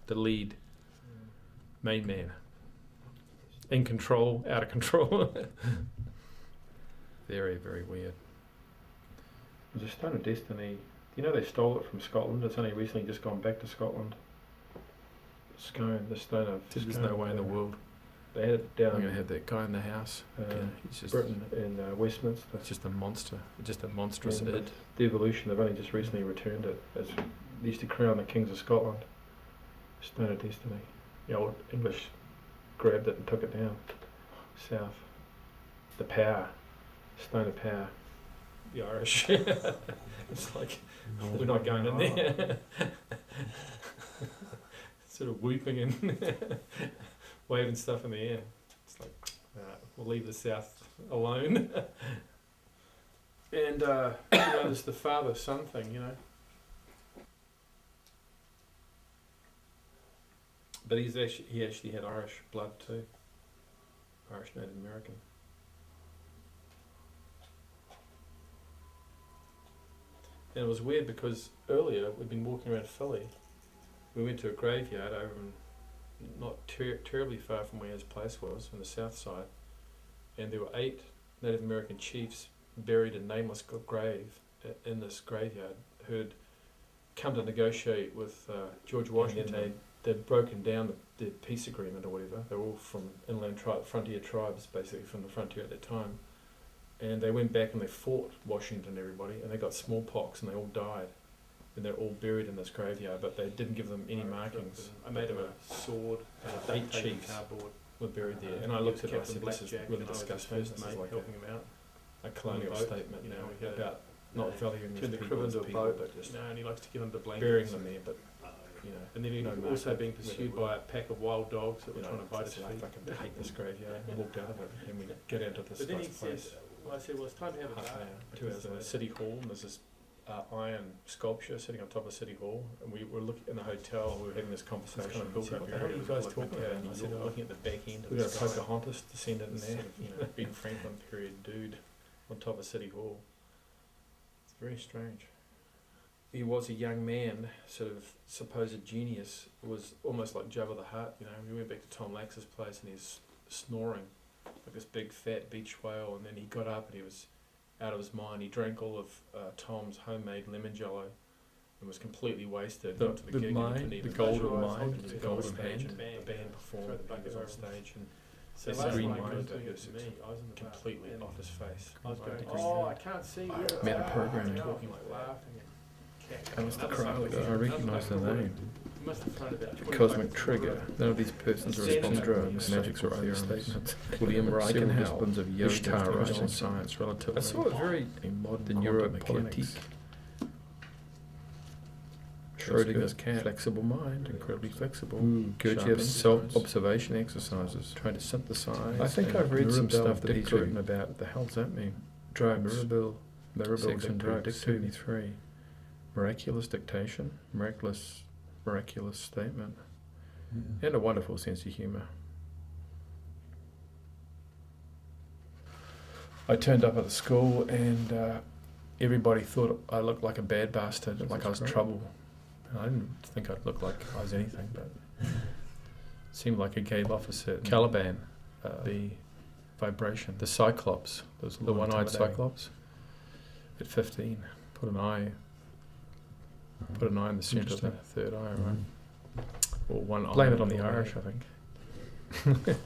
the lead main man. In control, out of control. Very, very weird. There's a Stone of Destiny. You know they stole it from Scotland. It's only recently just gone back to Scotland. The Stone of... There's no way in the world. They had it down... I'm going to have that guy in the house. He's just Britain in Westminster. It's just a monster. Just a monstrous id. The evolution, they've only just recently returned it. As they used to crown the kings of Scotland. Stone of Destiny. The old English grabbed it and took it down south. The power. Stone of power. The Irish. It's like, we're not going in there. Sort of whooping and waving stuff in the air. It's like, we'll leave the South alone. And, there's the father-son thing, But he actually had Irish blood too. Irish Native American. And it was weird because earlier we'd been walking around Philly. We went to a graveyard over not terribly far from where his place was, on the south side. And there were 8 Native American chiefs buried in nameless grave in this graveyard who had come to negotiate with George Washington. And they'd broken down the peace agreement or whatever. They were all from inland frontier tribes, basically from the frontier at that time. And they went back and they fought Washington and everybody, and they got smallpox and they all died. And they're all buried in this graveyard, but they didn't give them any markings. I made them a sword, and 8 chiefs were buried there. And I looked at it and I said, this is really disgusting. This is like helping him out. A colonial statement about not valuing these people as people, but just and he likes to get under blankets. burying them there, but and then he was also being pursued by a pack of wild dogs that were trying to bite his feet. I fucking hate this graveyard. We walked out of it and we get into this But then he place. said, I said, well, it's time to have a Half an bath. hour, 2 hours in the City Hall, and there's this iron sculpture sitting on top of City Hall, and we were looking in the hotel and we were having this conversation. Kind of built up What the hell are you guys talking about? And he said, looking at the back end of we the got a sky. Pocahontas descendant in there, Ben Franklin period dude on top of City Hall. It's very strange. He was a young man, sort of supposed genius. It was almost like Jabba the Hutt, We went back to Tom Lax's place and he's snoring like this big fat beach whale, and then he got up and he was out of his mind. He drank all of Tom's homemade lemon jello and was completely wasted. Got to the gig and the golden mind, the the golden golden hand. hand. The band performed. He was on stage and So this last green night mind he he was was me. I was in the bath, completely and off his face. I was going, Green I hand. can't see. Meta-programming. Talking like laughing and That was the Another crowd. side. I recognise the name. He must have thrown about The 25 cosmic trigger. None of these persons respond to drugs, magics, or understatements. William Reichenhall, of Ishtar, Russian science, relatively. I saw a very The neuropolitique. Schrodinger's cat, flexible mind, incredibly flexible. Gurdjieff's self-observation exercises, trying to synthesize. I think I've read some stuff that he's written about. What the hell does that mean? Drugs, Mirabelle and drugs. 73. Miraculous dictation, miraculous statement, and a wonderful sense of humour. I turned up at the school and everybody thought I looked like a bad bastard, like I was trouble. And I didn't think I'd look like I was anything, but it seemed like a gay officer. Caliban, the vibration, the Cyclops, the one-eyed Cyclops. At 15, put an eye in the centre of the third eye, right? Or one eye. Blame it on the Irish, I think.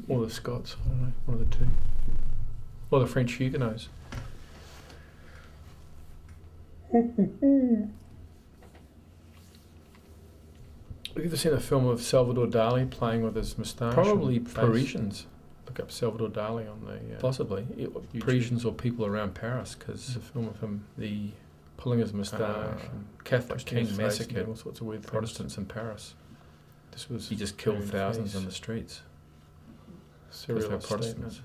Or the Scots, I don't know, one of the two. Or the French Huguenots. Have you ever seen a film of Salvidore Dali playing with his moustache? Probably Parisians. Look up Salvidore Dali on the... possibly. Parisians or people around Paris, because the film of him, pulling his moustache, and Catholic king massacred all sorts of weird Protestants in Paris. He just killed thousands in the streets. Serial Protestants.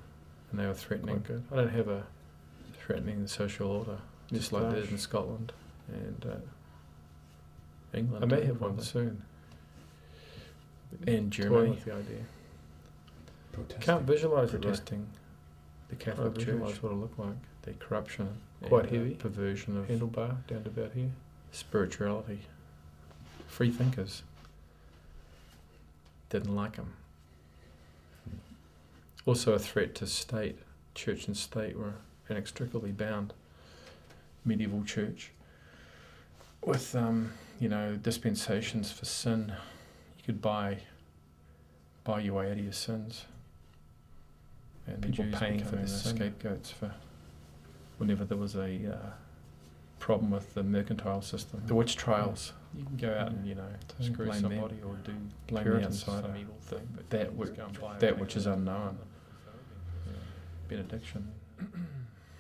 And they were threatening. I don't have a threatening the social order, just like they did in Scotland and England. I may have one soon. And Germany. With the idea. Can't visualise protesting the Catholic Church. Visualise what it looked like. The corruption, quite heavy, perversion of handlebar down to about here. Spirituality, free thinkers. didn't like him. Also a threat to state. Church and state were inextricably bound. Medieval church. With, dispensations for sin. You could buy your way out of your sins. And people paying for the scapegoats for whenever there was a problem with the mercantile system. The witch trials. You can go out and, screw blame somebody or do blame the outsider. Some evil thing, that which is unknown. Benediction.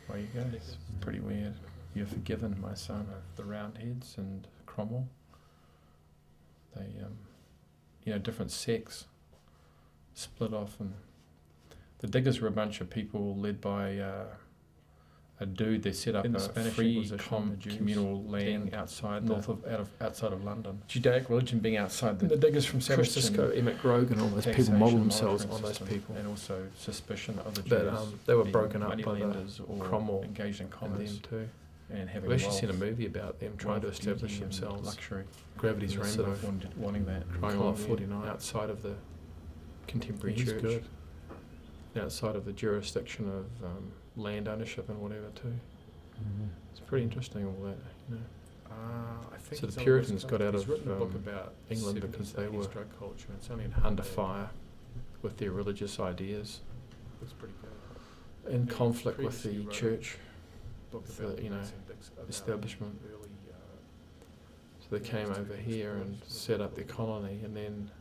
There you go. It's pretty weird. You're forgiven, my son. The Roundheads and Cromwell. They, different sects split off, and the Diggers were a bunch of people led by a dude. They set up in the Spanish free communal land outside of London. Judaic religion being outside the Diggers from San Francisco, Emmett Grogan, all those people model themselves on those people, and also suspicion of the Jews. But they were broken up by the Cromwell, engaged in commerce too. And having actually seen a movie about them trying to establish themselves. Luxury. Gravity's Rainbow. Wanting that. Triangle 49 outside of the contemporary church. Good. Outside of the jurisdiction of land ownership and whatever too. Mm-hmm. It's pretty interesting all that, I think so the Puritans got out of a book about England because they were culture. It's only under fire with their religious ideas. Looks pretty good. In conflict with the church. Establishment. So they came over here and set up their colony, and then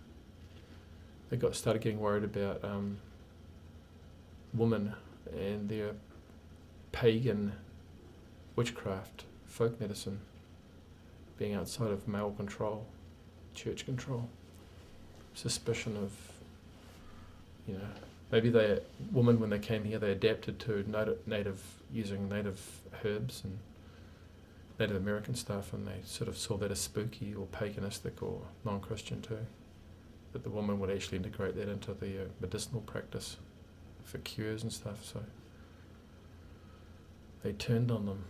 they started getting worried about women and their pagan witchcraft, folk medicine, being outside of male control, church control. Suspicion of, maybe women when they came here, they adapted to using native herbs and Native American stuff, and they sort of saw that as spooky or paganistic or non-Christian too. But the woman would actually integrate that into the medicinal practice for cures and stuff, so they turned on them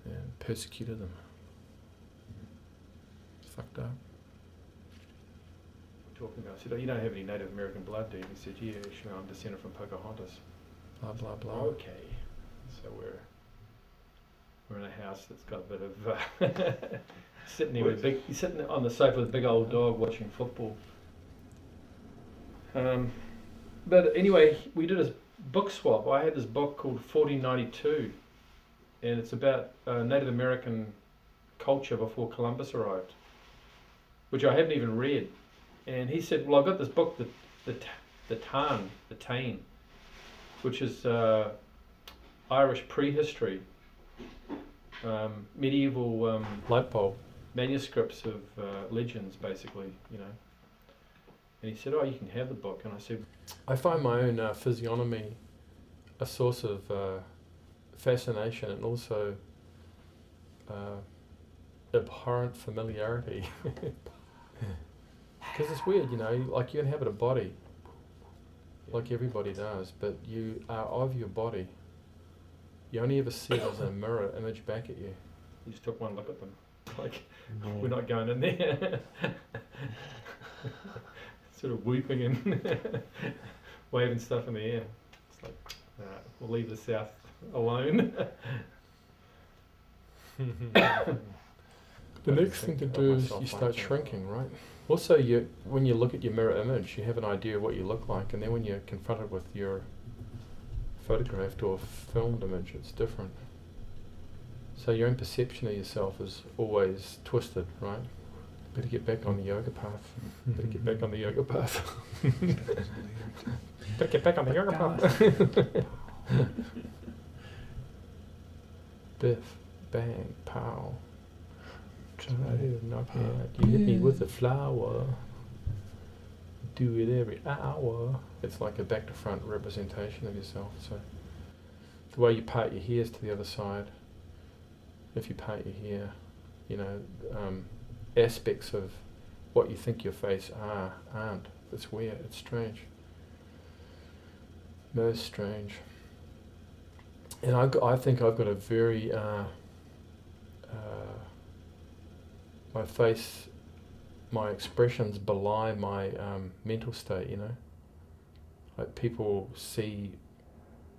and persecuted them. It's fucked up. Talking about, I said, you don't have any Native American blood, do you? He said, yeah, actually I'm descended from Pocahontas. Blah, blah, blah. Okay. So we're in a house that's got a bit of sitting there with he's sitting on the sofa with a big old dog watching football. But anyway, we did a book swap. I had this book called 1492, and it's about Native American culture before Columbus arrived, which I haven't even read. And he said, well, I've got this book, the Tain, which is Irish prehistory, medieval light bulb manuscripts of legends, basically, And he said, oh, you can have the book. And I said, I find my own physiognomy a source of fascination and also abhorrent familiarity. Because it's weird, like you inhabit a body, like everybody does, but you are of your body. You only ever see it as a mirror image back at you. You just took one look at them. Like, we're not going in there. Sort of whooping and waving stuff in the air. It's like, we'll leave the South alone. The next thing to do is you start shrinking, right? Also, when you look at your mirror image, you have an idea of what you look like, and then when you're confronted with your photographed or filmed image, it's different. So your own perception of yourself is always twisted, right? Better get back on the yoga path. Better get back on the yoga path. Better get back on the yoga path. Biff, bang, pow. Try to knock me out. You hit me with a flower. Do it every hour. It's like a back to front representation of yourself. So the way you part your hair is to the other side. If you part your hair, aspects of what you think your face aren't. It's weird. It's strange. Most strange. And I think I've got a very my expressions belie my mental state, you know. Like people see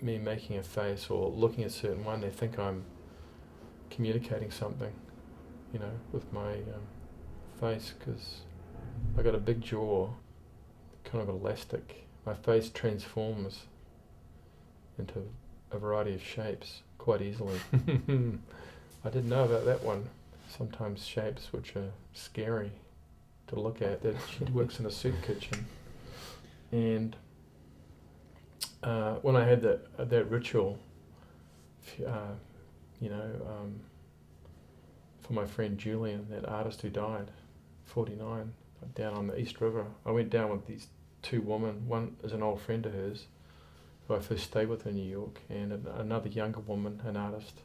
me making a face or looking a certain one, they think I'm communicating something, you know, with my face, because I got a big jaw, kind of elastic. My face transforms into a variety of shapes quite easily. I didn't know about that one. Sometimes shapes which are scary to look at. That she works in a soup kitchen, and when I had that ritual, you know, for my friend Julian, that artist who died, 49, down on the East River, I went down with these two women. One is an old friend of hers, who I first stayed with in New York, and another younger woman, an artist.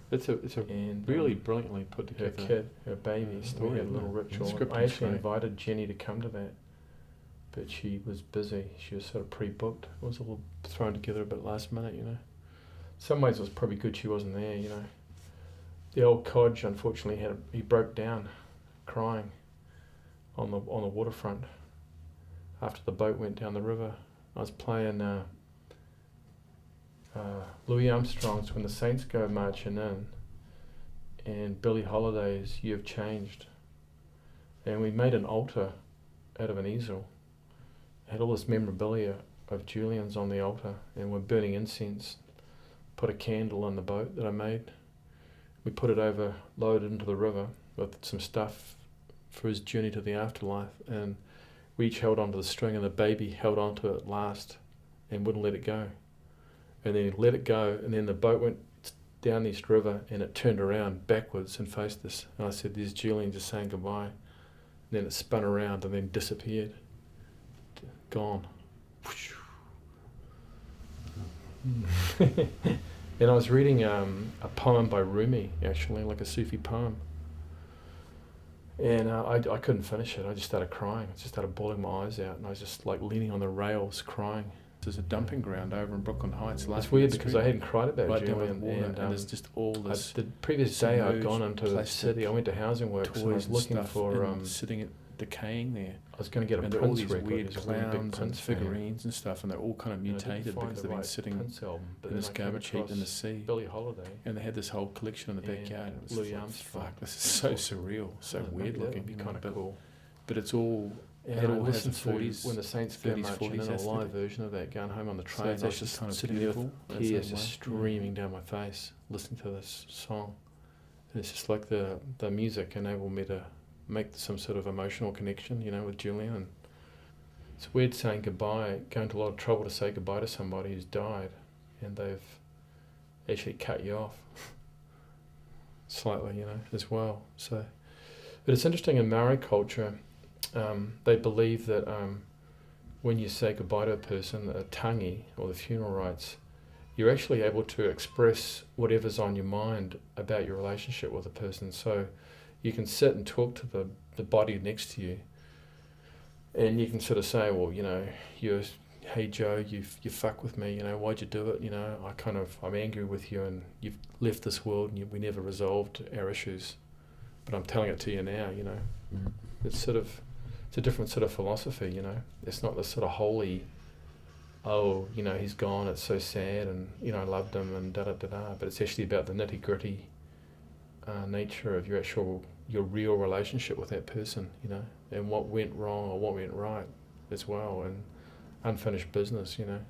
It's a and really brilliantly put together. Her kid, her baby, story, we had a little ritual. I actually invited Jenny to come to that, but she was busy. She was sort of pre-booked. It was all thrown together a bit last minute, you know. In some ways it was probably good she wasn't there, you know. The old codge, unfortunately, he broke down, crying, on the waterfront after the boat went down the river. I was playing Louis Armstrong's When the Saints Go Marching In, and Billie Holiday's You Have Changed, and we made an altar out of an easel. Had all this memorabilia of Julian's on the altar, and we're burning incense. Put a candle in the boat that I made. We put it over, loaded into the river with some stuff for his journey to the afterlife, and we each held onto the string, and the baby held onto it last and wouldn't let it go. And then he let it go, and then the boat went down the East River, and it turned around backwards and faced us. And I said, "There's Julian just saying goodbye." And then it spun around and then disappeared. Gone. And I was reading a poem by Rumi, actually, like a Sufi poem. And I couldn't finish it. I just started crying. I just started bawling my eyes out, and I was just like leaning on the rails crying. There's a dumping ground over in Brooklyn Heights. It's weird because I hadn't cried about right Julian, and there's just all this. The previous day I'd gone into the city. I went to Housing Works and I was looking for sitting at decaying there. I was going to get a and Prince all these record, weird clowns and figurines and stuff, and they're all kind of mutated because they've been sitting in this garbage heap in the sea. Billie Holiday, and they had this whole collection in the backyard. And Louis Armstrong. Fuck, this is so surreal, so weird looking. Kind of cool. But it's all. And I listened to When the Saints Go Marching In, a live version of that, going home on the train. So I was just kind of sitting there with tears just streaming down my face, listening to this song. And it's just like the music enabled me to make some sort of emotional connection, you know, with Julian. And it's weird saying goodbye, going to a lot of trouble to say goodbye to somebody who's died, and they've actually cut you off slightly, you know, as well. So, but it's interesting in Maori culture. They believe that when you say goodbye to a person, a tangi, or the funeral rites, you're actually able to express whatever's on your mind about your relationship with a person. So you can sit and talk to the body next to you, and you can sort of say, well, you know, hey Joe, you fuck with me, you know, why'd you do it? You know, I'm angry with you, and you've left this world, and we never resolved our issues, but I'm telling it to you now, you know. It's a different sort of philosophy, you know. It's not this sort of holy, oh, you know, he's gone, it's so sad, and, you know, I loved him, and da-da-da-da, but it's actually about the nitty-gritty nature of your real relationship with that person, you know, and what went wrong or what went right as well, and unfinished business, you know.